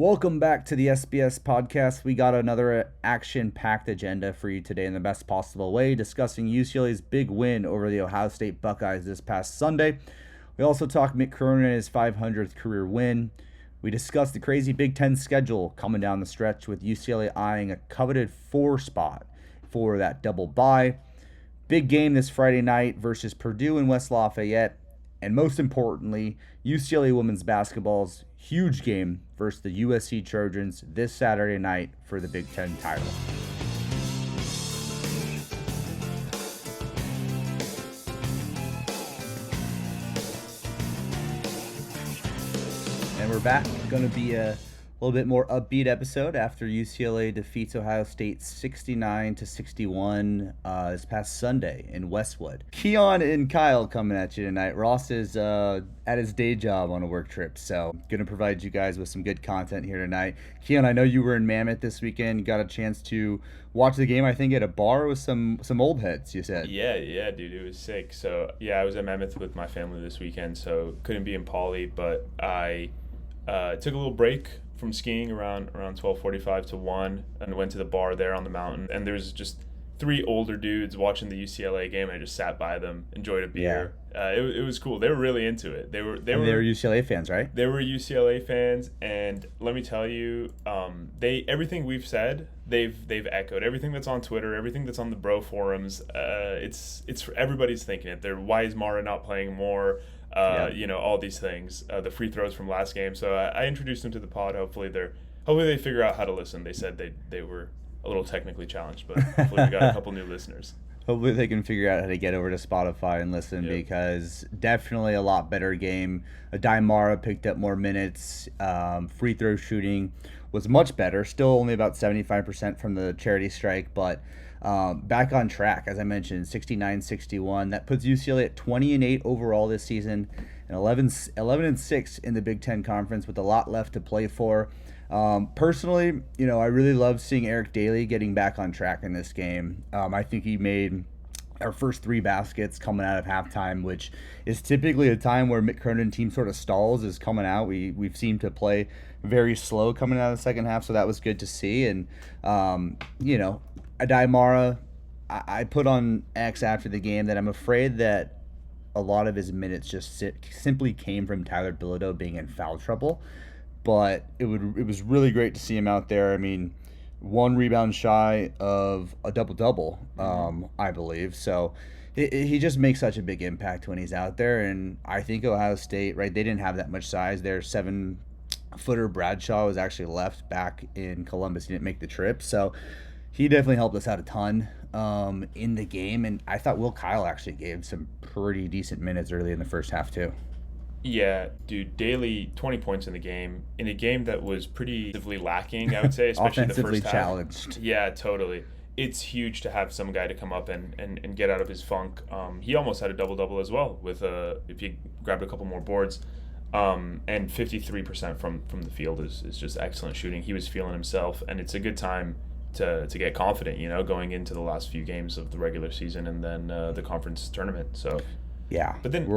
Welcome back to the SBS podcast. We got another action-packed agenda for you today in the best possible way, discussing UCLA's big win over the Ohio State Buckeyes this past Sunday. We also talk Mick Cronin and his 500th career win. We discuss the crazy Big Ten schedule coming down the stretch with UCLA eyeing a coveted 4 spot for that double bye. Big game this Friday night versus Purdue and West Lafayette. And most importantly, UCLA women's basketball's huge game versus the USC Trojans this Saturday night for the Big Ten title. And we're back. Going to be a little bit more upbeat episode after UCLA defeats Ohio State 69-61 this past Sunday in Westwood. Kian and Kyle coming at you tonight. Ross is at his day job on a work trip, so going to provide you guys with some good content here tonight. Kian, I know you were in Mammoth this weekend. Got a chance to watch the game, I think, at a bar with some old heads, you said. Yeah, dude, it was sick. So, yeah, I was at Mammoth with my family this weekend, so couldn't be in Poly, but I took a little break from skiing around 12:45 to 1 and went to the bar there on the mountain, and there was just 3 older dudes watching the UCLA game. I just sat by them, enjoyed a beer. Yeah. It was cool. They were really into it. They were UCLA fans, right? They were UCLA fans, and let me tell you, everything we've said, they've echoed everything that's on Twitter, everything that's on the bro forums. It's everybody's thinking it. Why is Mara not playing more? All these things, the free throws from last game. So I introduced them to the pod. Hopefully they figure out how to listen. They said they were a little technically challenged, but hopefully we got a couple new listeners. Hopefully they can figure out how to get over to Spotify and listen, because definitely a lot better game. Mara picked up more minutes. Free throw shooting was much better. Still only about 75% from the charity strike, but back on track, as I mentioned, 69-61. That puts UCLA at 20-8 overall this season, and 11-6 in the Big Ten Conference, with a lot left to play for. Personally, I really love seeing Eric Daly getting back on track in this game. I think he made our first 3 baskets coming out of halftime, which is typically a time where Mick Cronin team sort of stalls, is coming out. We've seemed to play very slow coming out of the second half, so that was good to see. And Mara, I put on X after the game that I'm afraid that a lot of his minutes just simply came from Tyler Bilodeau being in foul trouble. But it was really great to see him out there. I mean, 1 rebound shy of a double-double, I believe. So he just makes such a big impact when he's out there. And I think Ohio State, right, they didn't have that much size. Their 7-footer Bradshaw was actually left back in Columbus. He didn't make the trip. So he definitely helped us out a ton in the game. And I thought Will Kyle actually gave some pretty decent minutes early in the first half too. Yeah, dude, Daly, 20 points in the game, in a game that was pretty defensively lacking, I would say, especially the first half. Challenged. Yeah, totally. It's huge to have some guy to come up and get out of his funk. He almost had a double-double as well, with if he grabbed a couple more boards. And 53% from the field is just excellent shooting. He was feeling himself, and it's a good time to get confident, going into the last few games of the regular season and then the conference tournament. So yeah. But then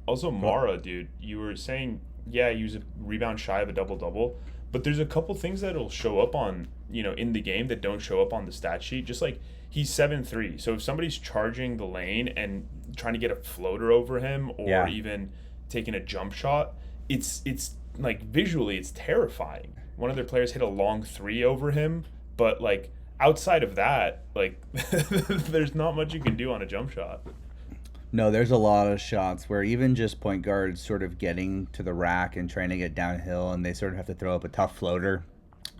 also Mara, dude, you were saying, yeah, he was a rebound shy of a double-double, but there's a couple things that'll show up on, in the game that don't show up on the stat sheet. Just like he's 7'3", so if somebody's charging the lane and trying to get a floater over him or even taking a jump shot, it's like visually it's terrifying. One of their players hit a long 3 over him, but like outside of that, like there's not much you can do on a jump shot. No, there's a lot of shots where even just point guards sort of getting to the rack and trying to get downhill, and they sort of have to throw up a tough floater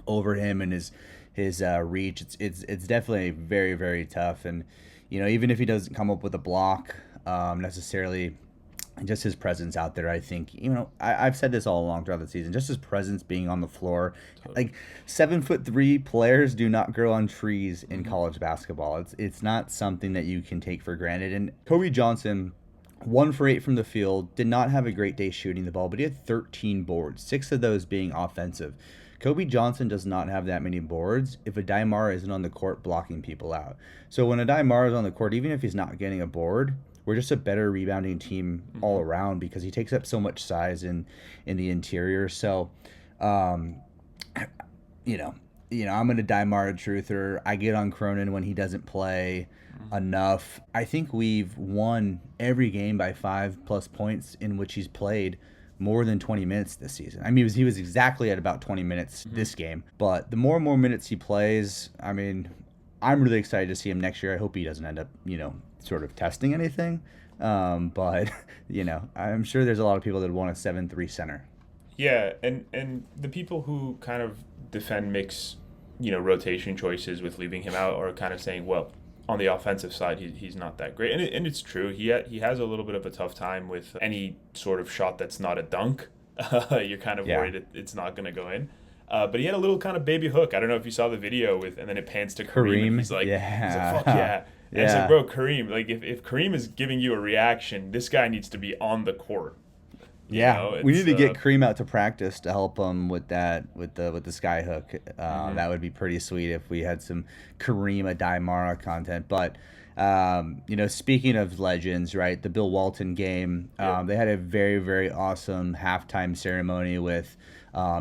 over him and his reach. It's definitely very, very tough. And even if he doesn't come up with a block necessarily, just his presence out there, I think, I've said this all along throughout the season, just his presence being on the floor. Like 7'3" players do not grow on trees in college basketball. It's not something that you can take for granted. And Kobe Johnson, 1 for 8 from the field, did not have a great day shooting the ball, but he had 13 boards, 6 of those being offensive. Kobe Johnson does not have that many boards if Adai Mara isn't on the court blocking people out. So when Adai Mara is on the court, even if he's not getting a board, we're just a better rebounding team all around because he takes up so much size in the interior. So you know, I'm going to die Mara truther. I get on Cronin when he doesn't play enough. I think we've won every game by 5+ points in which he's played more than 20 minutes this season. I mean, he was exactly at about 20 minutes this game, but the more and more minutes he plays, I mean, I'm really excited to see him next year. I hope he doesn't end up, sort of testing anything. But, I'm sure there's a lot of people that want a 7-3 center. Yeah, and the people who kind of defend Mick's, rotation choices with leaving him out are kind of saying, well, on the offensive side, he's not that great, and it's true. He has a little bit of a tough time with any sort of shot that's not a dunk. You're kind of worried it's not going to go in. But he had a little kind of baby hook. I don't know if you saw the video and then it pans to Kareem. And he's like, fuck yeah. And it's like, bro, Kareem, like if Kareem is giving you a reaction, this guy needs to be on the court. We need to get Kareem out to practice to help him with that, with the sky hook. That would be pretty sweet if we had some Kareem Adai-Mara content. But speaking of legends, right? The Bill Walton game, they had a very, very awesome halftime ceremony with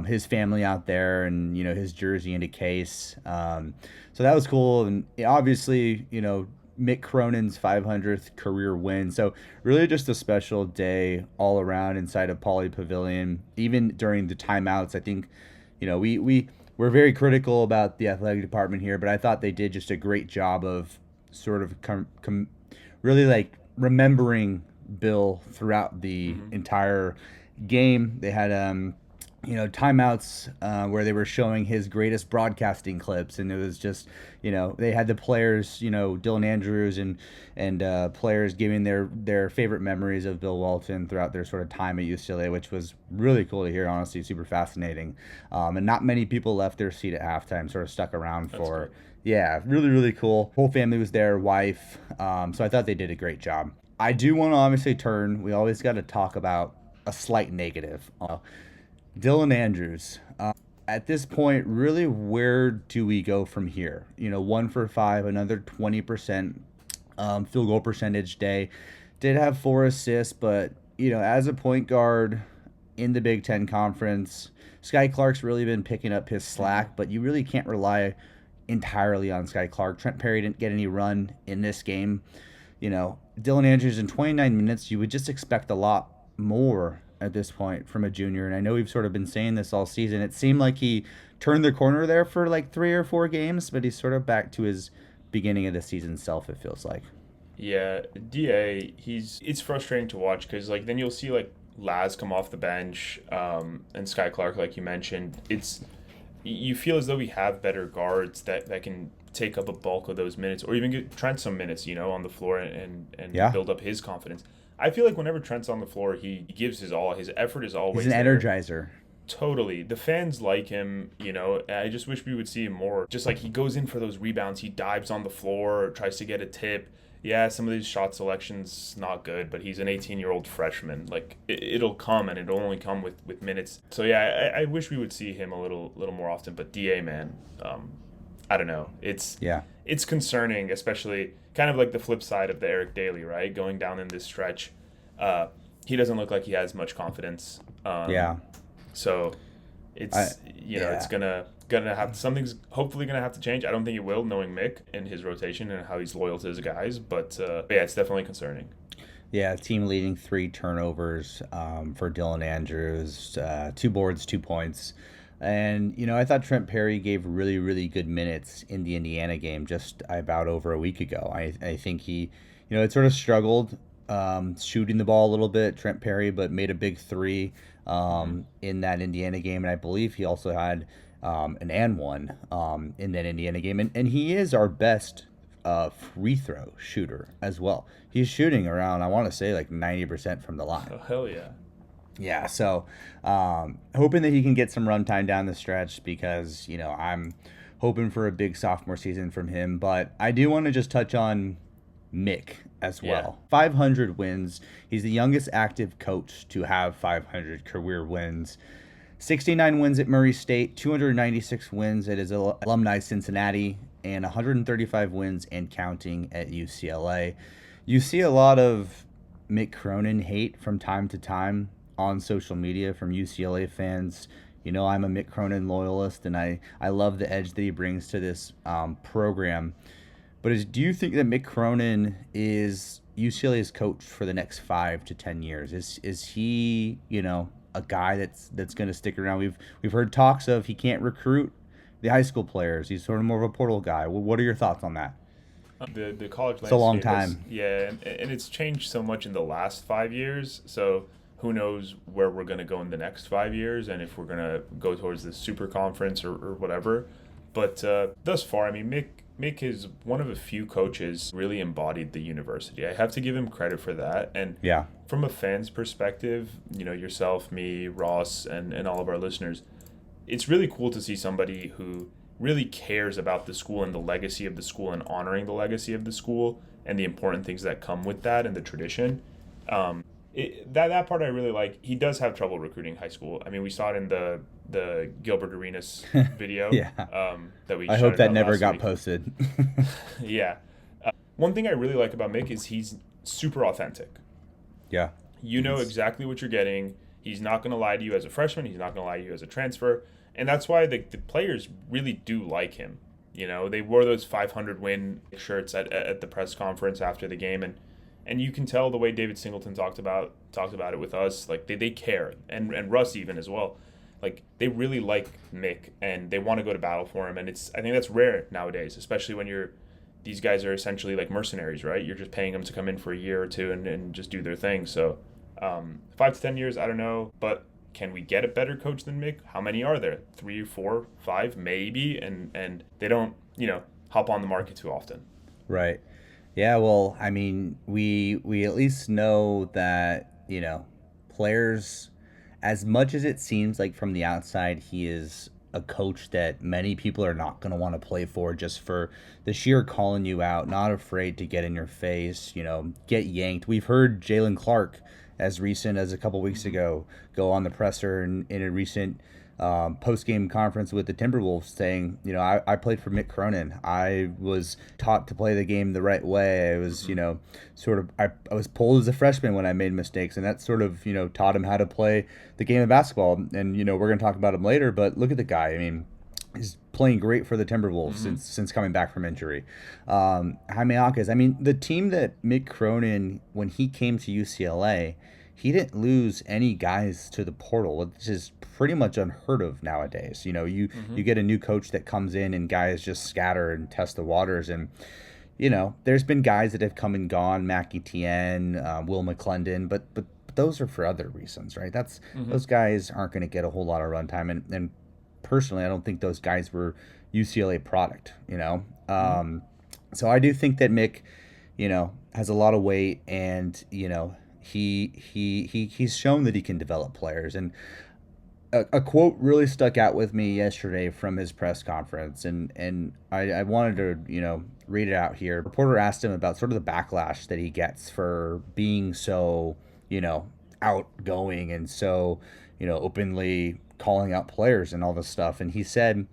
his family out there, and his jersey in a case. So that was cool, and obviously, Mick Cronin's 500th career win. So really just a special day all around inside of Pauley Pavilion. Even during the timeouts, I think, we're very critical about the athletic department here, but I thought they did just a great job of sort of really like remembering Bill throughout the entire game. They had timeouts where they were showing his greatest broadcasting clips, and it was just, they had the players, Dylan Andrews and players giving their favorite memories of Bill Walton throughout their sort of time at UCLA, which was really cool to hear, honestly, super fascinating. And not many people left their seat at halftime, sort of stuck around for, really, really cool. Whole family was there, wife. So I thought they did a great job. I do want to obviously we always got to talk about a slight negative. Dylan Andrews. At this point, really, where do we go from here? 1 for 5, another 20% field goal percentage day. Did have 4 assists, but, as a point guard in the Big Ten Conference, Sky Clark's really been picking up his slack, but you really can't rely entirely on Sky Clark. Trent Perry didn't get any run in this game. Dylan Andrews in 29 minutes, you would just expect a lot more at this point from a junior, and I know we've sort of been saying this all season. It seemed like he turned the corner there for like 3 or 4 games, but he's sort of back to his beginning of the season self, it feels like. Yeah, DA, it's frustrating to watch because like then you'll see like Laz come off the bench, and Sky Clark, like you mentioned. You feel as though we have better guards that can take up a bulk of those minutes, or even get Trent some minutes, on the floor and build up his confidence. I feel like whenever Trent's on the floor, he gives his all. His effort is always He's an there. energizer. Totally. The fans like him, I just wish we would see him more. Just like he goes in for those rebounds. He dives on the floor, tries to get a tip. Yeah, some of these shot selections not good, but he's an 18-year-old freshman. Like, it'll come, and it'll only come with minutes. So, yeah, I wish we would see him a little more often. But DA, man, I don't know. It's concerning, especially kind of like the flip side of the Eric Daly, right? Going down in this stretch, he doesn't look like he has much confidence. So it's it's gonna have something's hopefully gonna have to change. I don't think it will, knowing Mick and his rotation and how he's loyal to his guys. But it's definitely concerning. Yeah, team leading 3 turnovers for Dylan Andrews, 2 boards, 2 points. And, I thought Trent Perry gave really, really good minutes in the Indiana game just about over a week ago. I think he, it sort of struggled shooting the ball a little bit, Trent Perry, but made a big 3 in that Indiana game. And I believe he also had an and one in that Indiana game. And he is our best free throw shooter as well. He's shooting around, I want to say, like 90% from the line. Oh, hell yeah. Yeah, so hoping that he can get some run time down the stretch because, I'm hoping for a big sophomore season from him. But I do want to just touch on Mick as well. 500 wins. He's the youngest active coach to have 500 career wins. 69 wins at Murray State, 296 wins at his alumni Cincinnati, and 135 wins and counting at UCLA. You see a lot of Mick Cronin hate from time to time on social media from UCLA fans, I'm a Mick Cronin loyalist, and I love the edge that he brings to this program. But do you think that Mick Cronin is UCLA's coach for the next 5 to 10 years? Is he, a guy that's going to stick around? We've heard talks of he can't recruit the high school players. He's sort of more of a portal guy. What are your thoughts on that? The college It's a long landscape has, time. yeah, and it's changed so much in the last 5 years. So who knows where we're going to go in the next 5 years, and if we're going to go towards the super conference or whatever. But thus far, I mean, Mick is one of a few coaches really embodied the university. I have to give him credit for that. And Yeah. from a fan's perspective, yourself, me, Ross, and all of our listeners, it's really cool to see somebody who really cares about the school and the legacy of the school and honoring the legacy of the school and the important things that come with that and the tradition. That part I really like. He does have trouble recruiting high school. I mean, we saw it in the Gilbert Arenas video. Yeah. That we I hope shouted that out never last got week. posted. Yeah. One thing I really like about Mick is he's super authentic. Yeah. You know exactly what you're getting. He's not going to lie to you as a freshman. He's not going to lie to you as a transfer. And that's why the players really do like him. They wore those 500 win shirts at the press conference after the game. And you can tell the way David Singleton talked about it with us. Like, they care. And Russ even as well. Like, they really like Mick, and they want to go to battle for him. And I think that's rare nowadays, especially when these guys are essentially like mercenaries, right? You're just paying them to come in for a year or two and just do their thing. So 5 to 10 years, I don't know. But can we get a better coach than Mick? How many are there? 3, 4, 5, maybe. And they don't, hop on the market too often. Right. Yeah, well, I mean, we at least know that, players, as much as it seems like from the outside he is a coach that many people are not going to want to play for, just for the sheer calling you out, not afraid to get in your face, get yanked. We've heard Jalen Clark, as recent as a couple weeks ago, go on the presser in a recent post-game conference with the Timberwolves saying, I played for Mick Cronin. I was taught to play the game the right way. I was, I was pulled as a freshman when I made mistakes, and that sort of, taught him how to play the game of basketball. And, we're going to talk about him later, but look at the guy. I mean, he's playing great for the Timberwolves since coming back from injury. Jaime Jaquez, I mean, the team that Mick Cronin, when he came to UCLA, he didn't lose any guys to the portal, which is pretty much unheard of nowadays. You get a new coach that comes in and guys just scatter and test the waters. And, there's been guys that have come and gone, Mackie Tien, Will McClendon, but those are for other reasons, right? Those guys aren't going to get a whole lot of runtime. And personally, I don't think those guys were UCLA product, So I do think that Mick, has a lot of weight, and, he's shown that he can develop players. And a quote really stuck out with me yesterday from his press conference, and I wanted to read it out here. A reporter asked him about sort of the backlash that he gets for being so outgoing and so openly calling out players and all this stuff. And he said,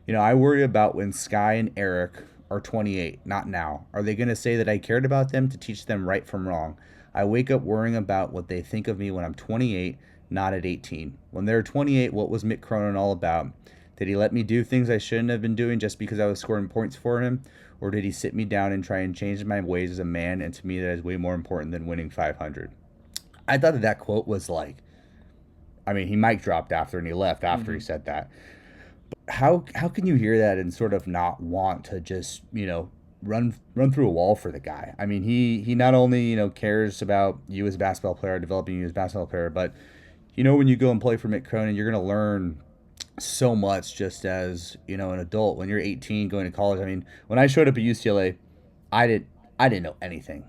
I worry about when Sky and Eric are 28, not now. Are they going to say that I cared about them to teach them right from wrong? I wake up worrying about what they think of me when I'm 28, not at 18. When they're 28, what was Mick Cronin all about? Did he let me do things I shouldn't have been doing just because I was scoring points for him? Or did he sit me down and try and change my ways as a man? And to me, that is way more important than winning 500. I thought that quote was like, I mean, he mic dropped after and he left after he said that. But how can you hear that and sort of not want to just, run through a wall for the guy? I mean, he not only, cares about you as a basketball player, developing you as a basketball player, but, when you go and play for Mick Cronin, you're going to learn so much just as, an adult. When you're 18 going to college, I mean, when I showed up at UCLA, I didn't know anything,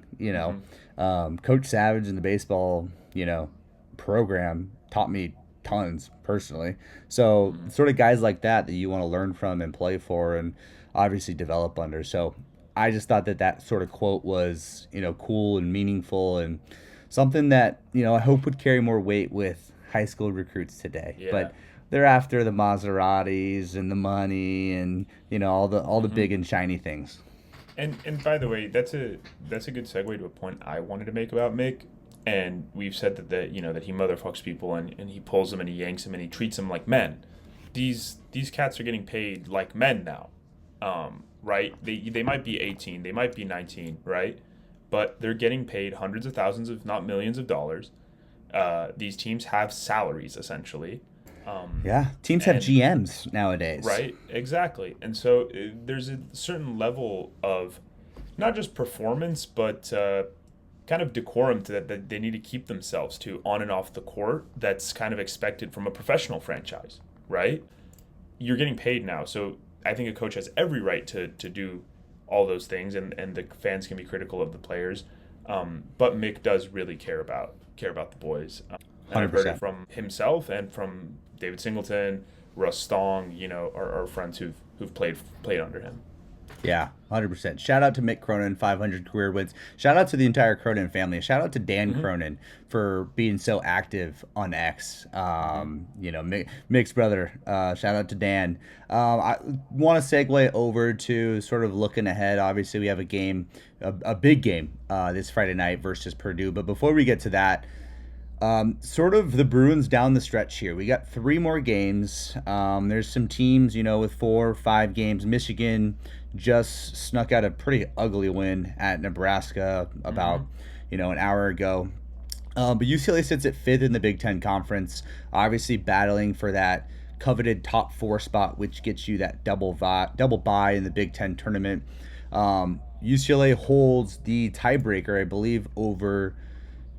Coach Savage in the baseball, program taught me tons personally. So sort of guys like that you want to learn from and play for and obviously develop under. So I just thought that sort of quote was, cool and meaningful and something that, I hope would carry more weight with high school recruits today. Yeah. But they're after the Maseratis and the money and, all the big and shiny things. And by the way, that's a good segue to a point I wanted to make about Mick. And we've said that he motherfucks people and he pulls them and he yanks them and he treats them like men. these cats are getting paid like men now, right? They might be 18, they might be 19, right? But they're getting paid hundreds of thousands, if not millions of dollars. These teams have salaries essentially. Yeah, teams have And GMs nowadays. right, exactly. And so there's a certain level of not just performance, but kind of decorum that they need to keep themselves to on and off the court that's kind of expected from a professional franchise, right? You're getting paid now. So I think a coach has every right to do all those things, and the fans can be critical of the players. But Mick does really care about the boys. And I've heard it 100%. from himself and from David Singleton, Russ Stong, our friends who've played under him. Yeah, 100%. Shout out to Mick Cronin, 500 career wins. Shout out to the entire Cronin family. Shout out to Dan Cronin for being so active on X. Mick's brother. Shout out to Dan. I want to segue over to sort of looking ahead. Obviously, we have a big game this Friday night versus Purdue. But before we get to that, sort of the Bruins down the stretch here. We got 3 more games. There's some teams, with 4 or 5 games. Michigan just snuck out a pretty ugly win at Nebraska about, an hour ago. But UCLA sits at 5th in the Big Ten Conference, obviously battling for that coveted top 4 spot, which gets you that double bye in the Big Ten tournament. UCLA holds the tiebreaker, I believe, over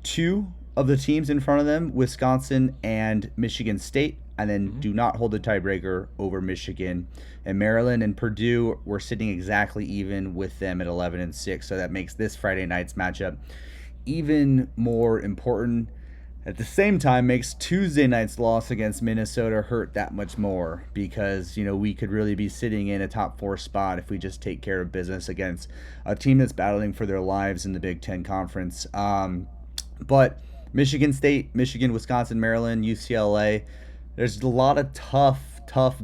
2 of the teams in front of them, Wisconsin and Michigan State, and then do not hold the tiebreaker over Michigan and Maryland. And Purdue, we're sitting exactly even with them at 11-6, so that makes this Friday night's matchup even more important. At the same time, makes Tuesday night's loss against Minnesota hurt that much more because, we could really be sitting in a top 4 spot if we just take care of business against a team that's battling for their lives in the Big Ten Conference. But Michigan State, Michigan, Wisconsin, Maryland, UCLA, there's a lot of tough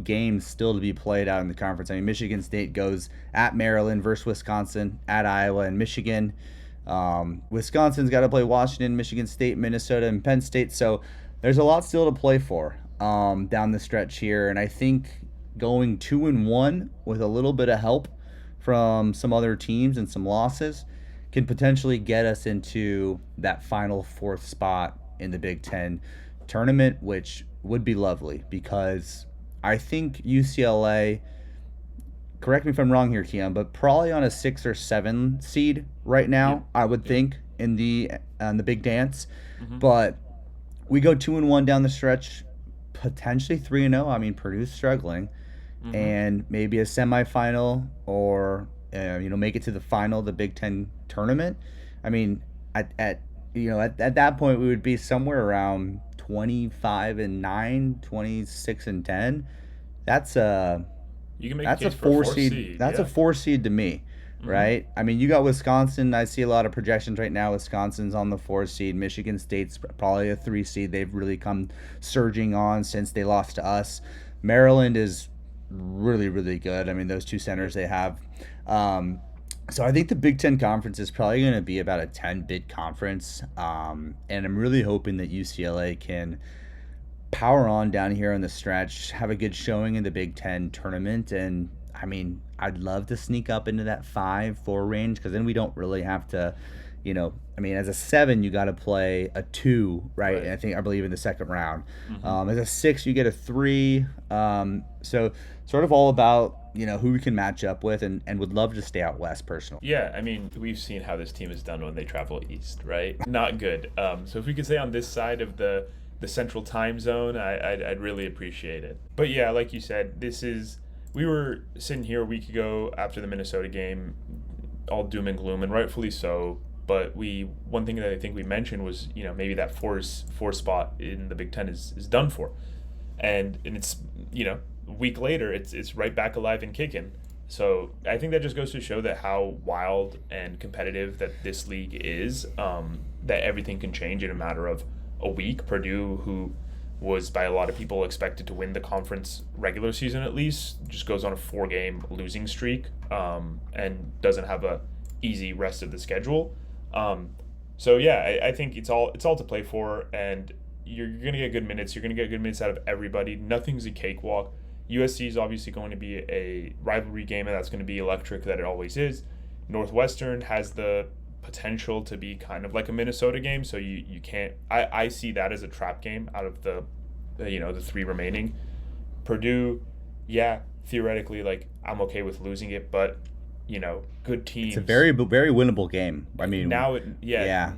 games still to be played out in the conference. I mean, Michigan State goes at Maryland versus Wisconsin, at Iowa and Michigan. Wisconsin's got to play Washington, Michigan State, Minnesota, and Penn State. So there's a lot still to play for down the stretch here. And I think going 2-1 with a little bit of help from some other teams and some losses can potentially get us into that final 4th spot in the Big Ten tournament, which would be lovely because I think UCLA, correct me if I'm wrong here, Kian, but probably on a 6 or 7 seed right now, I would think, in the Big Dance. But we go 2-1 down the stretch, potentially 3-0. I mean, Purdue's struggling, and maybe a semifinal or make it to the final of the Big Ten tournament. I mean, at that point we would be somewhere around 25-9, 26-10. That's a You can make that's a a case for a 4 4 seed. seed. That's yeah. a 4 seed to me, right? I mean, you got Wisconsin. I see a lot of projections right now. Wisconsin's on the 4 seed. Michigan State's probably a 3 seed. They've really come surging on since they lost to us. Maryland is really, really good. I mean, those 2 centers they have. So I think the Big Ten Conference is probably going to be about a 10-bid conference. And I'm really hoping that UCLA can power on down here on the stretch, have a good showing in the Big Ten tournament. And, I mean, I'd love to sneak up into that 5-4 range because then we don't really have to, as a 7, you got to play a 2, right? And I believe in the second round. As a 6, you get a 3. So sort of all about, who we can match up with and would love to stay out west personally. Yeah, I mean, we've seen how this team is done when they travel east, right? Not good. So if we could stay on this side of the central time zone, I'd really appreciate it. But yeah, like you said, we were sitting here a week ago after the Minnesota game, all doom and gloom, and rightfully so. But one thing that I think we mentioned was, maybe that four spot in the Big Ten is done for, and it's a week later it's right back alive and kicking. So I think that just goes to show that how wild and competitive that this league is. That everything can change in a matter of a week. Purdue, who was by a lot of people expected to win the conference regular season at least, just goes on a 4-game losing streak and doesn't have a easy rest of the schedule. So yeah, I think it's all to play for, and you're gonna get good minutes. You're gonna get good minutes out of everybody. Nothing's a cakewalk. USC is obviously going to be a rivalry game, and that's going to be electric that it always is. Northwestern has the potential to be kind of like a Minnesota game, so you can't. I see that as a trap game out of the the three remaining. Purdue, yeah, theoretically, like I'm okay with losing it, but good teams. It's a very winnable game. I mean, now yeah.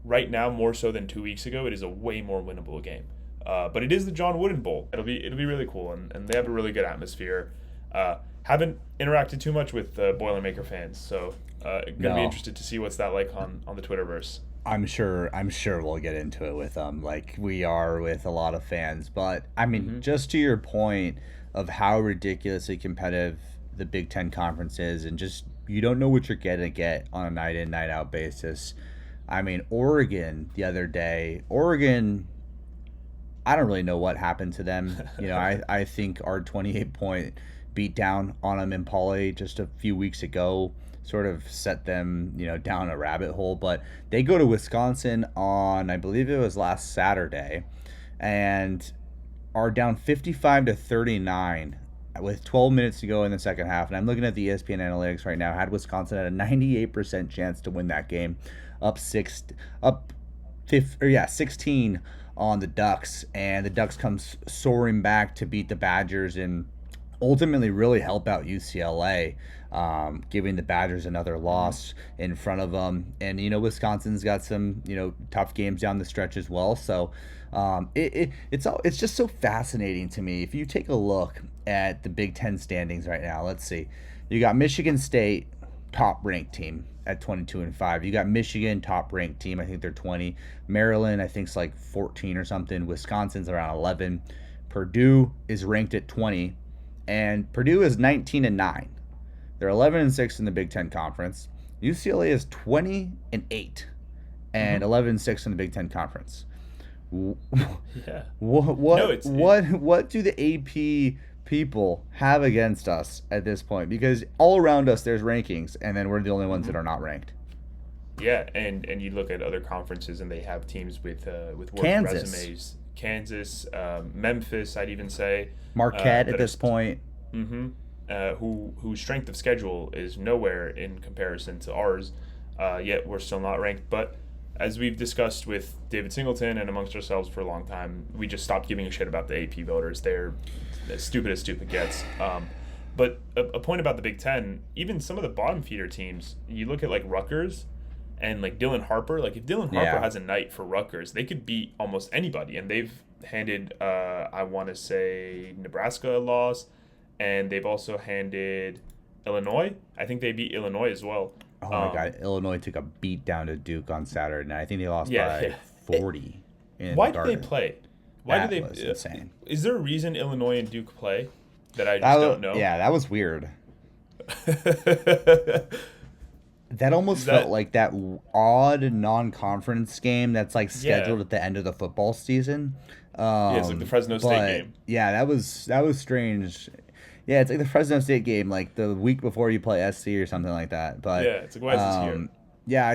Right now, more so than 2 weeks ago, it is a way more winnable game. But it is the John Wooden Bowl. It'll be really cool, and they have a really good atmosphere. Haven't interacted too much with Boilermaker fans, so gonna be interested to see what's that like on the Twitterverse. I'm sure we'll get into it with them like we are with a lot of fans. But I mean, just to your point of how ridiculously competitive the Big Ten Conference is, and just you don't know what you're gonna get on a night in, night out basis. I mean, Oregon the other day, I don't really know what happened to them. I think our 28-point beatdown on them in Poly just a few weeks ago sort of set them, down a rabbit hole. But they go to Wisconsin on, I believe it was last Saturday, and are down 55-39 with 12 minutes to go in the second half. And I'm looking at the ESPN analytics right now. Had Wisconsin at a 98% chance to win that game, up 16 on the Ducks, and the Ducks comes soaring back to beat the Badgers and ultimately really help out UCLA, giving the Badgers another loss in front of them. And Wisconsin's got some tough games down the stretch as well. So it's just so fascinating to me. If you take a look at the Big Ten standings right now, let's see, you got Michigan State, top ranked team at 22-5. You got Michigan, top ranked team. I think they're 20. Maryland, I think, is like 14 or something. Wisconsin's around 11. Purdue is ranked at 20, and Purdue is 19-9. They're 11-6 in the Big Ten Conference. UCLA is 20-8 and 11-6 in the Big Ten Conference. Yeah. What do the AP people have against us at this point? Because all around us there's rankings, and then we're the only ones that are not ranked. Yeah, and you look at other conferences and they have teams with worse resumes. Kansas, Memphis, I'd even say. Marquette at this point. Whose strength of schedule is nowhere in comparison to ours, yet we're still not ranked. But as we've discussed with David Singleton and amongst ourselves for a long time, we just stopped giving a shit about the AP voters. They're as stupid gets. But a point about the Big Ten, even some of the bottom feeder teams, you look at like Rutgers and like Dylan Harper. Like if Dylan Harper has a night for Rutgers, they could beat almost anybody. And they've handed, I want to say, Nebraska a loss, and they've also handed Illinois. I think they beat Illinois as well. Oh my God! Illinois took a beat down to Duke on Saturday night. I think they lost by 40. Why do they play? That was insane. Is there a reason Illinois and Duke play that I just don't know? Yeah, that was weird. That almost felt like that odd non-conference game that's like scheduled at the end of the football season. It's like the Fresno State game. Yeah, that was strange. Yeah, it's like the Fresno State game, like the week before you play SC or something like that. But yeah, it's like, why is this here? Yeah, I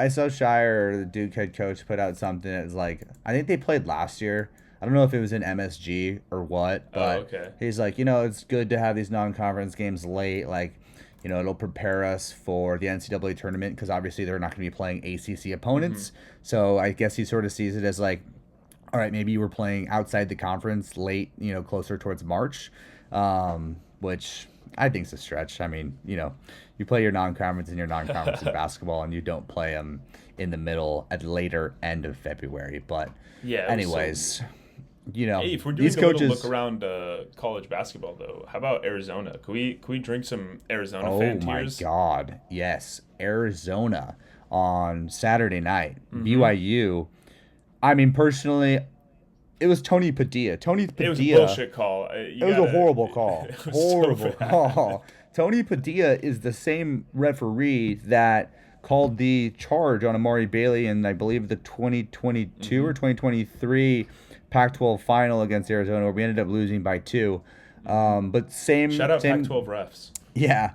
saw Shire, the Duke head coach, put out something that was like, I think they played last year. I don't know if it was in MSG or what, but he's like, it's good to have these non-conference games late. Like, it'll prepare us for the NCAA tournament because obviously they're not going to be playing ACC opponents. So I guess he sort of sees it as like, all right, maybe you were playing outside the conference late, closer towards March, which I think is a stretch. I mean, you play your non-conference and your non-conference in basketball, and you don't play them in the middle at later end of February. But anyways, hey, if we're doing a little look around college basketball, though, how about Arizona? Can we drink some Arizona fan tears? Oh my God, yes, Arizona on Saturday night, BYU. I mean, personally, it was Tony Padilla. It was a bullshit call. It was a horrible call. Horrible call. Tony Padilla is the same referee that called the charge on Amari Bailey in, I believe, the 2022 or 2023 Pac-12 final against Arizona, where we ended up losing by 2. But same. Shout out Pac-12 refs. Yeah.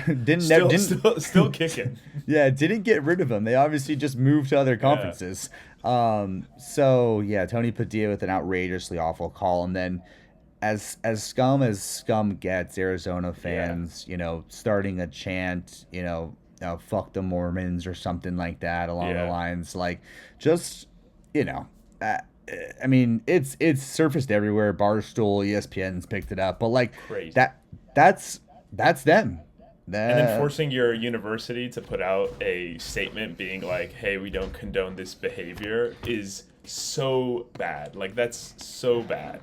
didn't never Still, didn't still kicking. yeah, didn't get rid of him. They obviously just moved to other Yeah, conferences. So yeah, Tony Padilla with an outrageously awful call, and then as scum gets, Arizona yeah, fans, starting a chant, fuck the Mormons or something like that along the yeah. lines, like just, you know, uh, I mean, it's surfaced everywhere. Barstool, ESPN's picked it up, but like Crazy. that, that's them. And then The forcing your university to put out a statement being like, "Hey, we don't condone this behavior," is so bad. Like that's so bad.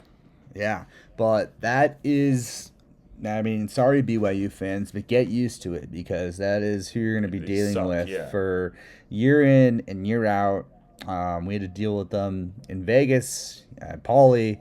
Yeah, but that is, I mean, sorry BYU fans, but get used to it because that is who you're going to be They dealing suck. with Yeah. for year in and year out. We had to deal with them in Vegas at Pauley.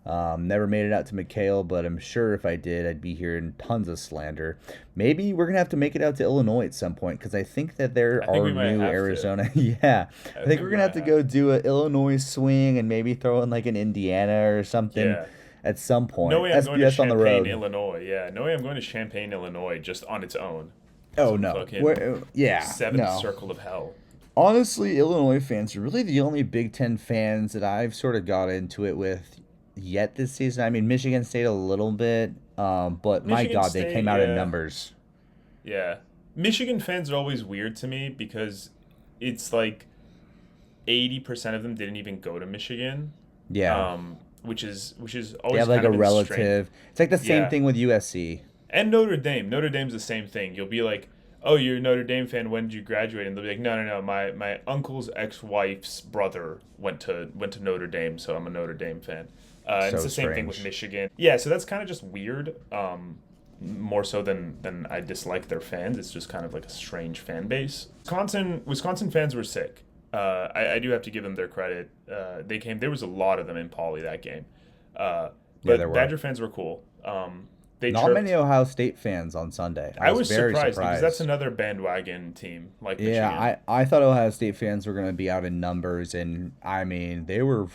Never made it out to McHale, but I'm sure if I did, I'd be hearing tons of slander. Maybe we're gonna have to make it out to Illinois at some point because I think that there I think are we might new have to. Arizona. Yeah, I I think think we're we gonna have might to have go to. do a Illinois swing and maybe throw in like an Indiana or something Yeah. at some No point. way I'm going to SBS on the Champaign, road. Illinois. Yeah. No way I'm going to Champaign, Illinois just on its own. Oh Some no, fucking yeah, seventh no. circle of hell. Honestly, Illinois fans are really the only Big Ten fans that I've sort of got into it with yet this season. I mean, Michigan State a little bit, but my Michigan God, they State, came out in yeah. numbers. Yeah. Michigan fans are always weird to me because it's like 80% of them didn't even go to Michigan. Yeah, Which is they always have like kind a of been strange. relative. It's like the same Yeah. thing with USC. And Notre Dame. Notre Dame's the same thing. You'll be like, "Oh, you're a Notre Dame fan. When did you graduate?" And they'll be like, "No, no, no. My uncle's ex-wife's brother went to Notre Dame, so I'm a Notre Dame fan." And it's So the same thing with strange. Michigan. Yeah, so that's kind of just weird. More so than I dislike their fans. It's just kind of like a strange fan base. Wisconsin fans were sick. I do have to give them their credit. They came. There was a lot of them in Pauley that game. Uh, Yeah, there but were Badger fans were cool. They not many chirped. Ohio State fans on Sunday. I I was was very surprised because that's surprised. another bandwagon team like Yeah, Michigan. I thought Ohio State fans were going to be out in numbers, and I mean, they were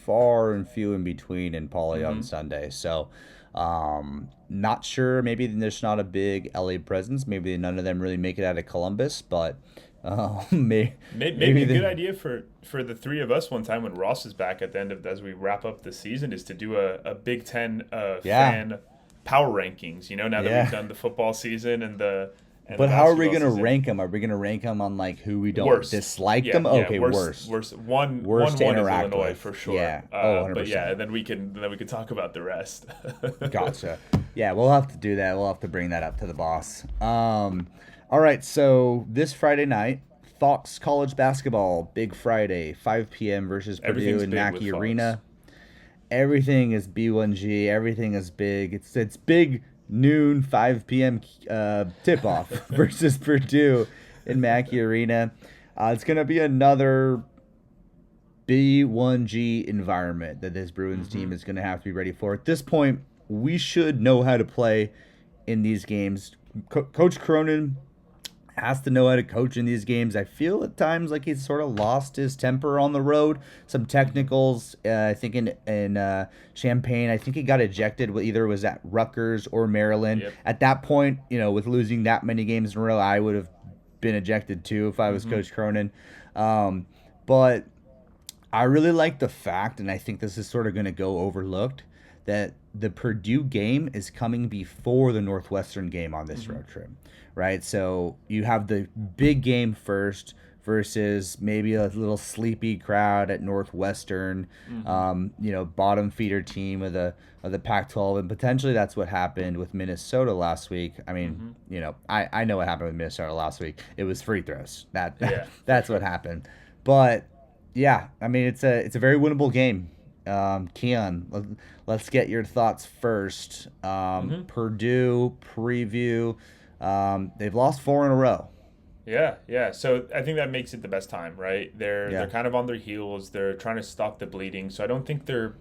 far and few in between in Pauley on Hmm. Sunday. So, not sure. Maybe there's not a big LA presence. Maybe none of them really make it out of Columbus, but Maybe maybe a good they, idea for the three of us one time when Ross is back at the end of as we wrap up the season is to do a Big Ten yeah, fan power rankings. Now that we've yeah. done the football season and the But how are we basketball going to season. rank them? Are we going to rank them on like who we don't Worst. dislike Yeah, them? yeah, Okay, worst, worst. worst. One, Worst one, to one is interact Illinois with. for sure. Yeah. Oh, But yeah, 100%. then we can talk about the rest. Gotcha. Yeah, we'll have to do that. We'll have to bring that up to the boss. All right. So this Friday night, Fox College basketball, Big Friday, 5 p.m. versus Purdue Everything's in big with Mackey Fox. Arena. Everything is B1G. Everything is big. It's big noon 5 p.m. Tip off versus Purdue in Mackey Arena. It's gonna be another B1G environment that this Bruins Hmm. team is gonna have to be ready for. At this point, we should know how to play in these games. Coach Cronin has to know how to coach in these games. I feel at times like he's sort of lost his temper on the road. Some Hmm. technicals, I think in Champaign, I think he got ejected. Either it was at Rutgers or Maryland. Yep. At that point, with losing that many games in a row, I would have been ejected too if I was Hmm. Coach Cronin. But I really like the fact, and I think this is sort of going to go overlooked, that the Purdue game is coming before the Northwestern game on this Hmm. road trip, right? So you have the big game first versus maybe a little sleepy crowd at Northwestern, Hmm. bottom feeder team of the Pac-12, and potentially that's what happened with Minnesota last week. I mean, Hmm. I know what happened with Minnesota last week. It was free throws. Yeah, for That's what sure. happened, but yeah, I mean it's a very winnable game. Kian, let's get your thoughts first. Hmm. Purdue preview. They've lost four in a row. Yeah, yeah. So I think that makes it the best time, right? They're Yeah. kind of on their heels. They're trying to stop the bleeding. So I don't think they're.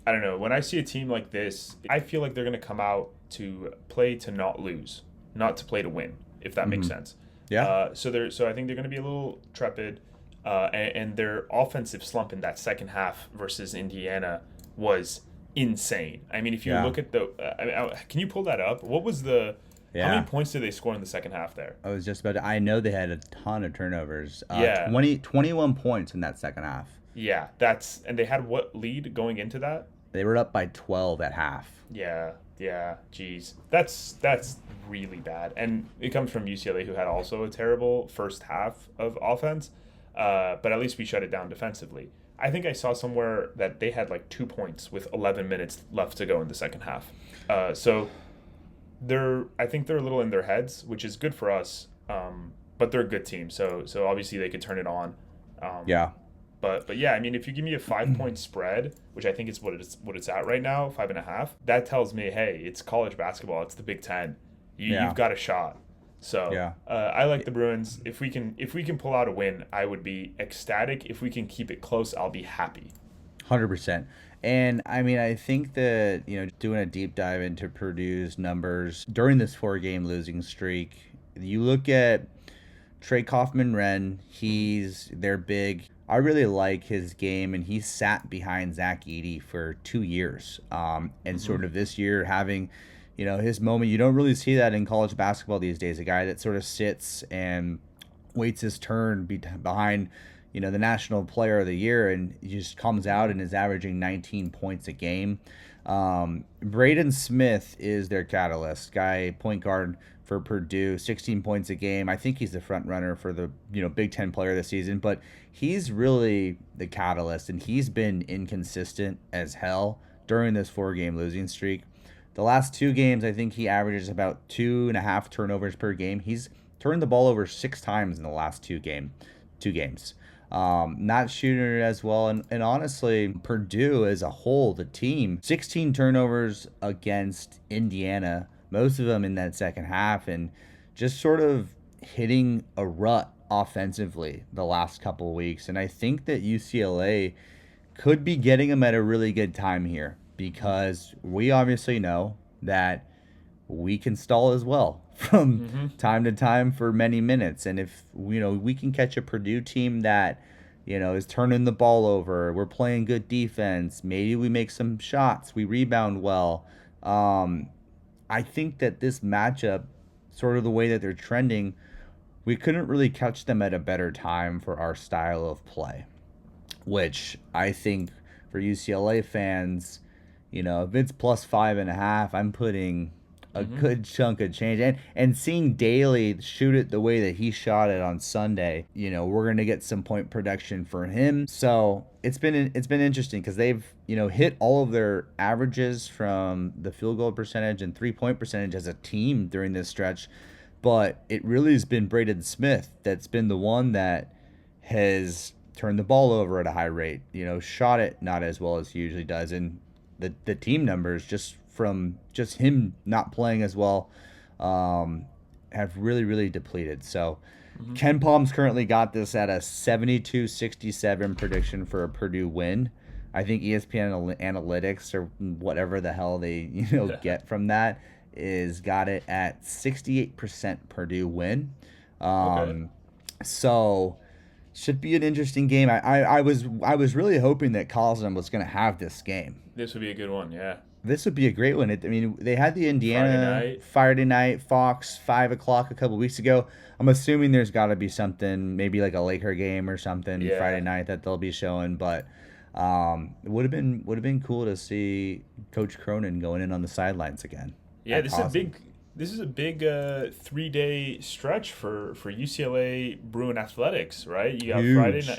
I don't know. When I see a team like this, I feel like they're going to come out to play to not lose, not to play to win, if that makes Mm-hmm. sense. Yeah. So I think they're going to be a little trepid, and their offensive slump in that second half versus Indiana was insane. I mean, if you Yeah. look at the, can you pull that up? What was the How many Yeah. points did they score in the second half there? I was just about to, I know they had a ton of turnovers. Yeah. 21 points in that second half. Yeah, and they had what lead going into that? They were up by 12 at half. Yeah, yeah, geez. That's really bad. And it comes from UCLA, who had also a terrible first half of offense. But at least we shut it down defensively. I think I saw somewhere that they had like 2 points with 11 minutes left to go in the second half. So I think they're a little in their heads, which is good for us. But they're a good team, so obviously they could turn it on. Yeah. But yeah, I mean, if you give me a 5 point spread, which I think is what it's at right now, 5.5, that tells me, hey, it's college basketball. It's the Big Ten. Yeah. You've got a shot. So Yeah. I like the Bruins. If we can pull out a win, I would be ecstatic. If we can keep it close, I'll be happy. 100%. And I mean, I think that, doing a deep dive into Purdue's numbers during this 4-game losing streak, you look at Trey Kaufman-Renn, he's their big. I really like his game, and he sat behind Zach Edey for 2 years. And sort of this year having, his moment. You don't really see that in college basketball these days. A guy that sort of sits and waits his turn behind, the national player of the year, and he just comes out and is averaging 19 points a game. Braden Smith is their catalyst guy, point guard for Purdue, 16 points a game. I think he's the front runner for the Big Ten player this season, but he's really the catalyst, and he's been inconsistent as hell during this 4-game losing streak. The last 2 games, I think he averages about 2.5 turnovers per game. He's turned the ball over 6 times in the last 2 games. Not shooting it as well. And honestly, Purdue as a whole, the team, 16 turnovers against Indiana, most of them in that second half, and just sort of hitting a rut offensively the last couple of weeks. And I think that UCLA could be getting them at a really good time here, because we obviously know that we can stall as well from time to time for many minutes. And if we can catch a Purdue team that is turning the ball over, we're playing good defense, maybe we make some shots, we rebound well. I think that this matchup, sort of the way that they're trending, we couldn't really catch them at a better time for our style of play, which I think for UCLA fans, if it's plus 5.5, I'm putting a good chunk of change. And seeing Daly shoot it the way that he shot it on Sunday, we're going to get some point production for him. So it's been interesting, because they've, hit all of their averages from the field goal percentage and 3-point percentage as a team during this stretch. But it really has been Braden Smith that's been the one that has turned the ball over at a high rate, shot it not as well as he usually does. And the team numbers, just from just him not playing as well, have really, really depleted. So Ken Palm's currently got this at a 72-67 prediction for a Purdue win. I think ESPN Analytics, or whatever the hell they get from that, is got it at 68% Purdue win. So should be an interesting game. I was really hoping that Carlson was going to have this game. This would be a good one, yeah. This would be a great one. They had the Indiana Friday night Fox 5 o'clock a couple weeks ago. I'm assuming there's got to be something, maybe like a Laker game or something Friday night that they'll be showing. But it would have been cool to see Coach Cronin going in on the sidelines again. Yeah, this is a big 3-day stretch for UCLA Bruin athletics, right? You got Huge.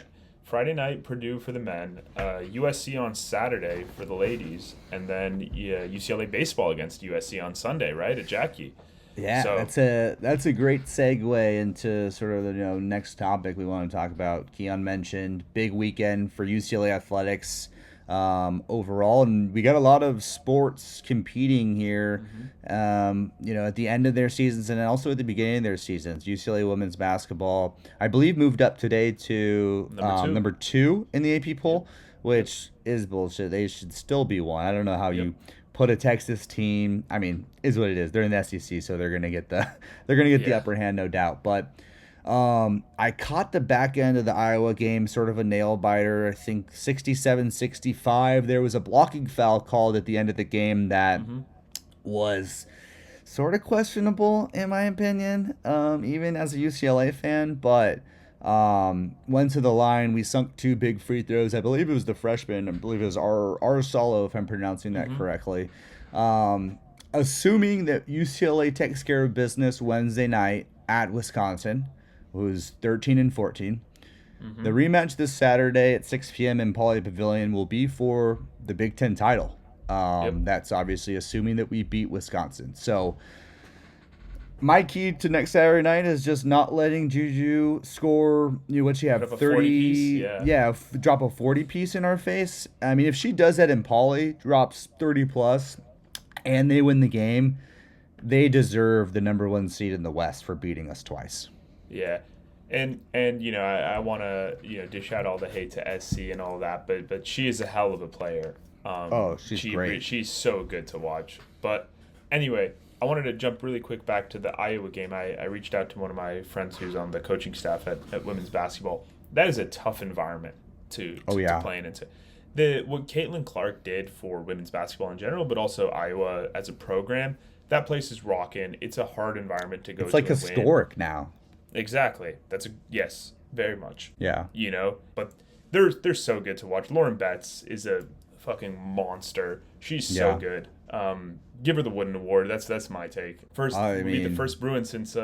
Friday night Purdue for the men, USC on Saturday for the ladies, and then UCLA baseball against USC on Sunday, right, at Jackie. Yeah, so that's a great segue into sort of the next topic we want to talk about. Kian mentioned big weekend for UCLA athletics overall, and we got a lot of sports competing here. At the end of their seasons and also at the beginning of their seasons. UCLA women's basketball, I believe, moved up today to number 2 in the AP poll, which is bullshit. They should still be 1. I don't know how you put a Texas team. I mean, is what it is. They're in the SEC, so they're gonna get the upper hand, no doubt. But I caught the back end of the Iowa game, sort of a nail biter. I think 67-65. There was a blocking foul called at the end of the game that was sort of questionable in my opinion, even as a UCLA fan. But went to the line. We sunk 2 big free throws. I believe it was the freshman. I believe it was our Solo, if I'm pronouncing that correctly. Assuming that UCLA takes care of business Wednesday night at Wisconsin, who's 13-14. The rematch this Saturday at 6 p.m. in Pauley Pavilion will be for the Big Ten title. That's obviously assuming that we beat Wisconsin. So my key to next Saturday night is just not letting Juju score. What she have 30? Drop a 40 piece in our face. I mean, if she does that in Pauley, drops 30 plus, and they win the game, they deserve the number 1 seed in the West for beating us twice. Yeah. And I want to dish out all the hate to SC and all that, but she is a hell of a player. She's great. She's so good to watch. But anyway, I wanted to jump really quick back to the Iowa game. I reached out to one of my friends who's on the coaching staff at women's basketball. That is a tough environment to play into. What Caitlin Clark did for women's basketball in general, but also Iowa as a program, that place is rocking. It's a hard environment to go to. It's like historic now. Exactly. Yes, very much. Yeah. But they're so good to watch. Lauren Betts is a fucking monster. She's so good. Give her the Wooden Award. That's my take. Be the first Bruin since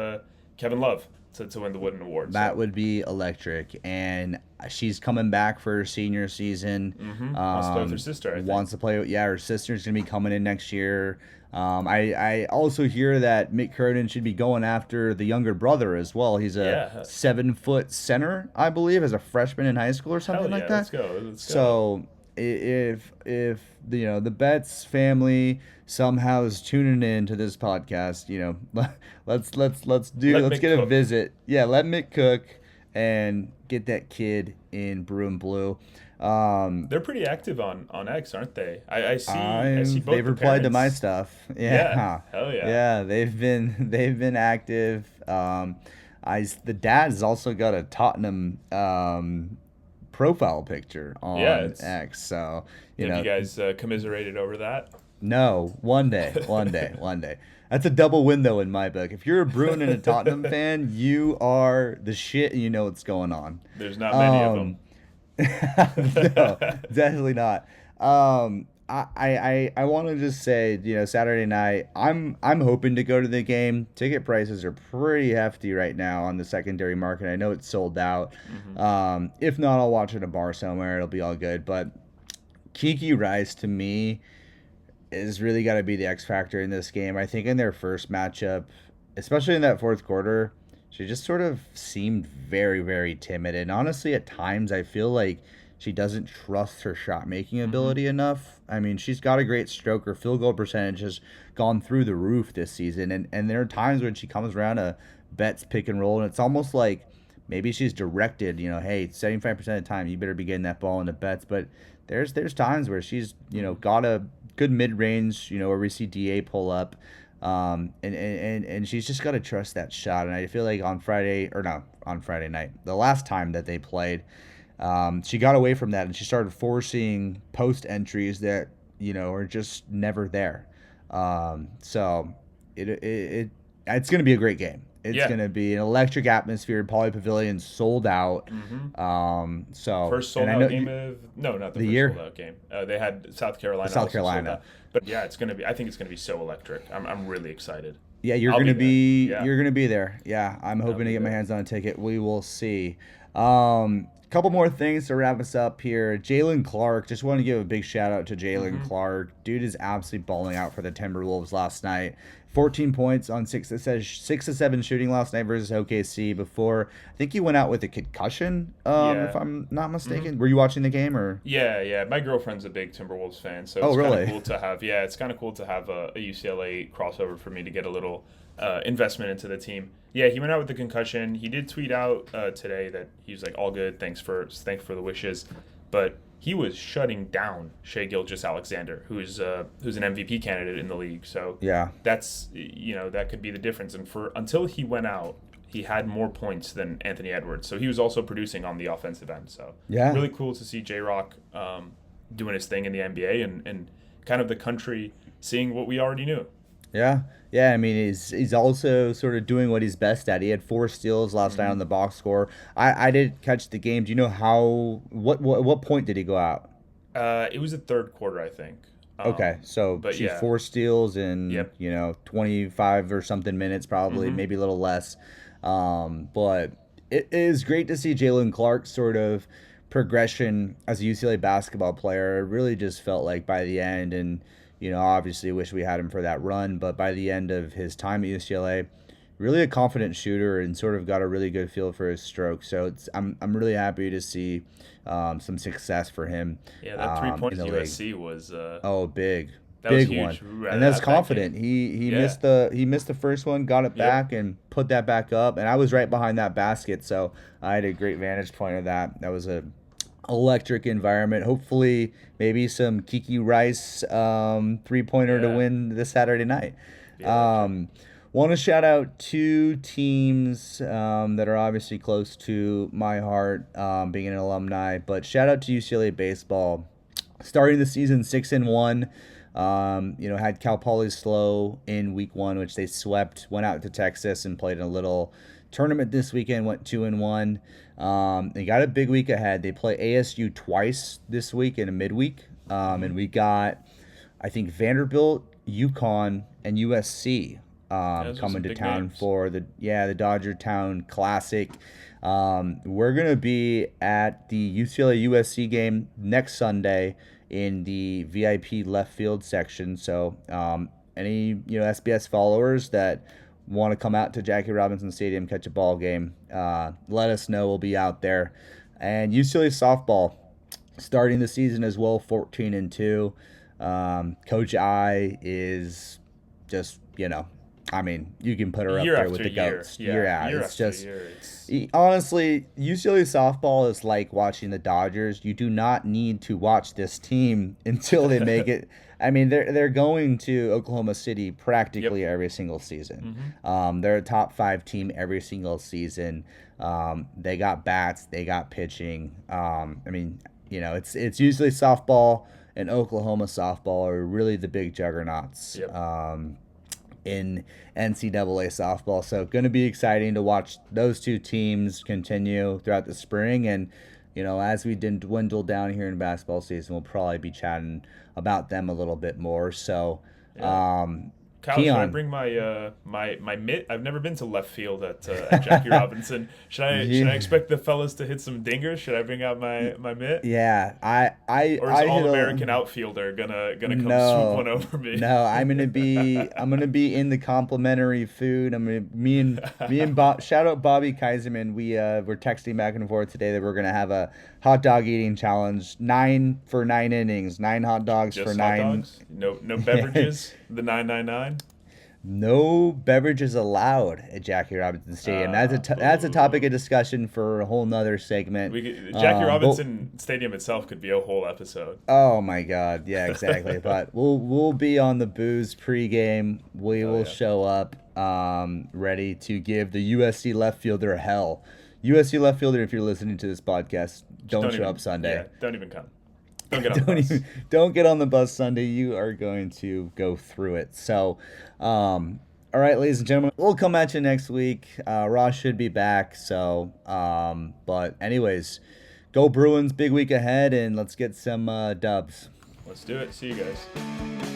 Kevin Love to win the Wooden Award. That would be electric. And she's coming back for her senior season. Wants to play with her sister, I think. Wants to play. Yeah, her sister's going to be coming in next year. I also hear that Mick Curran should be going after the younger brother as well. He's a 7-foot center, I believe, as a freshman in high school or something like that. Let's go. So if the Betts family somehow is tuning in to this podcast, let's get a visit. Yeah, let Mick cook and get that kid in Bruin Blue. They're pretty active on X, aren't they? I see both. They've replied to my stuff. Yeah. Hell yeah. Yeah, they've been active. The dad has also got a Tottenham profile picture on X. So have you guys commiserated over that? No, one day. That's a double win though in my book. If you're a Bruin and a Tottenham fan, you are the shit, and you know what's going on. There's not many of them. No, definitely not. I want to just say, Saturday night, I'm hoping to go to the game. Ticket prices are pretty hefty right now on the secondary market. I know it's sold out. If not, I'll watch it at a bar somewhere. It'll be all good. But Kiki Rice, to me, is really got to be the X factor in this game. I think in their first matchup, especially in that fourth quarter, she just sort of seemed very, very timid. And honestly, at times, I feel like she doesn't trust her shot-making ability enough. I mean, she's got a great stroke. Her field goal percentage has gone through the roof this season. And there are times when she comes around a Betts pick and roll, and it's almost like maybe she's directed, hey, 75% of the time, you better be getting that ball into Betts. But there's times where she's, got a good mid-range, where we see DA pull up. And she's just got to trust that shot. And I feel like on Friday night, the last time that they played, she got away from that and she started forcing post entries that, are just never there. So it's going to be a great game. It's going to be an electric atmosphere. Pauley Pavilion sold out. First sold out game of not the first year. Sold out game. They had South Carolina. But yeah, it's gonna be. I think it's gonna be so electric. I'm really excited. Yeah, you're gonna be there. Yeah, I'm hoping to get my hands on a ticket. We will see. Couple more things to wrap us up here. Jalen Clark, just want to give a big shout out to Jalen Clark. Dude is absolutely balling out for the Timberwolves last night. 14 points on 6 to 7 shooting last night versus OKC. Before, I think he went out with a concussion, if I'm not mistaken. Were you watching the game or? Yeah. My girlfriend's a big Timberwolves fan, so it's kind of cool to have. Yeah, it's kind of cool to have a UCLA crossover for me to get a little investment into the team. Yeah, he went out with the concussion. He did tweet out today that he was like, all good, thanks for the wishes. But he was shutting down Shai Gilgeous-Alexander, who's an MVP candidate in the league. So yeah, that's that could be the difference. And until he went out, he had more points than Anthony Edwards. So he was also producing on the offensive end. So yeah, really cool to see J-Rock doing his thing in the NBA and kind of the country seeing what we already knew. Yeah, yeah. I mean, he's also sort of doing what he's best at. He had 4 steals last night Hmm. on the box score. I did catch the game. Do you know how what point did he go out? It was the third quarter, I think. Okay, so But geez, yeah, 4 steals in yep. 25 or something minutes, probably Hmm. maybe a little less. But it is great to see Jalen Clark's sort of progression as a UCLA basketball player. It really just felt like by the end, and obviously wish we had him for that run, but by the end of his time at UCLA, really a confident shooter and sort of got a really good feel for his stroke. So I'm really happy to see some success for him Yeah, that 3 points in the league. USC was Oh, big, that was big one, huge. Right, and that's that game. confident. He Yeah. missed the first one, got it Yep. back, and put that back up. And I was right behind that basket, so I had a great vantage point of that. That was a electric environment. Hopefully, maybe some Kiki Rice 3 pointer to Yeah. win this Saturday night. Be electric. Um, Want to shout out 2 teams that are obviously close to my heart, being an alumni. But shout out to UCLA baseball, starting the season 6-1. Had Cal Poly slow in week 1, which they swept. Went out to Texas and played in a little tournament this weekend. Went 2-1. They got a big week ahead. They play ASU twice this week in a midweek, Hmm. and we got, I think, Vanderbilt, UConn, and USC Yeah, those are coming some to big town names. for the Dodger Town Classic. We're gonna be at the UCLA USC game next Sunday in the VIP left field section. So any SBS followers that want to come out to Jackie Robinson Stadium, catch a ball game, let us know. We'll be out there. And UCLA softball starting the season as well, 14-2. Coach I is just, I mean, you can put her up Year there with after the year. goats. Yeah. Yeah, Year it's after just year. It's honestly, UCLA softball is like watching the Dodgers. You do not need to watch this team until they make it. I mean, they're going to Oklahoma City Yep. practically every single season. Hmm. They're a top 5 team every single season. They got bats, they got pitching. I mean, it's usually softball and Oklahoma softball are really the big juggernauts. Yep. In NCAA softball. So going to be exciting to watch those 2 teams continue throughout the spring. And, as we didn't dwindle down here in basketball season, we'll probably be chatting about them a little bit more. So, Yeah. um, Kyle, should I Kian, bring my mitt? I've never been to left field at Jackie Robinson. Should I yeah, expect the fellas to hit some dingers? Should I bring out my mitt? yeah, Or is I All hit a American outfielder gonna come swoop one no, over me? no. I'm gonna be in the complimentary food. Me and Bob. Shout out Bobby Kaiserman. We're texting back and forth today that we're gonna have a hot dog eating challenge. 9 for 9 innings. 9 hot dogs for Just hot nine. dogs? No beverages? The 999? No beverages allowed at Jackie Robinson Stadium. That's a topic Boo. of discussion for a whole nother segment. Jackie But Robinson Stadium itself could be a whole episode. Oh my God, yeah, exactly. But we'll be on the booze pregame. We Hell will yeah. show up ready to give the USC left fielder hell. USC left fielder, if you're listening to this podcast, Just don't don't show even, up yeah, Sunday. don't even come. Don't get on the don't bus. even don't get on the bus Sunday. You are going to go through it. So, all right, ladies and gentlemen, we'll come at you next week. Ross should be back. So, but anyways, go Bruins! Big week ahead, and let's get some dubs. Let's do it. See you guys.